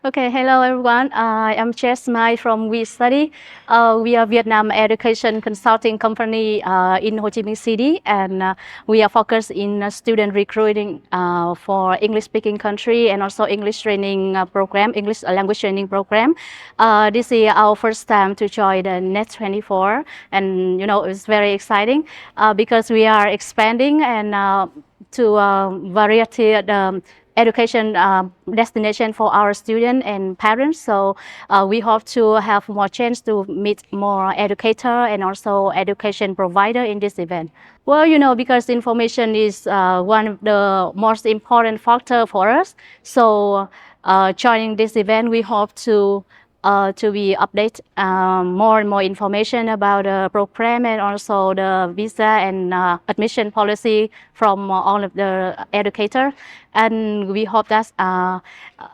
Okay, hello everyone. I am Jess Mai from We Study. We are Vietnam education consulting company in Ho Chi Minh City, and we are focused in student recruiting for English-speaking country and also English training program, English language training program. This is our first time to join the NET24, and it's very exciting because we are expanding and to variety education destination for our students and parents. So we hope to have more chance to meet more educator and also education provider in this event. Well, because information is one of the most important factor for us. So joining this event, we hope to be update more and more information about the program and also the visa and admission policy from all of the educator. And we hope that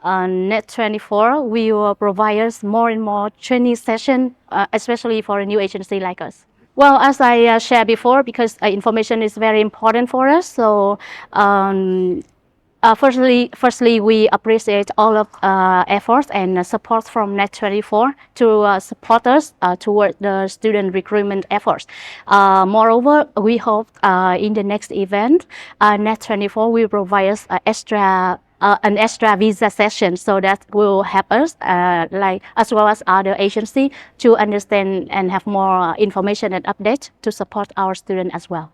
NET24 will provide us more and more training session, especially for a new agency like us. Well, as I shared before, because information is very important for us, so firstly, we appreciate all of efforts and support from NET24 to support us toward the student recruitment efforts. Moreover, we hope in the next event, NET24 will provide us an extra visa session, so that will help us, as well as other agency, to understand and have more information and updates to support our students as well.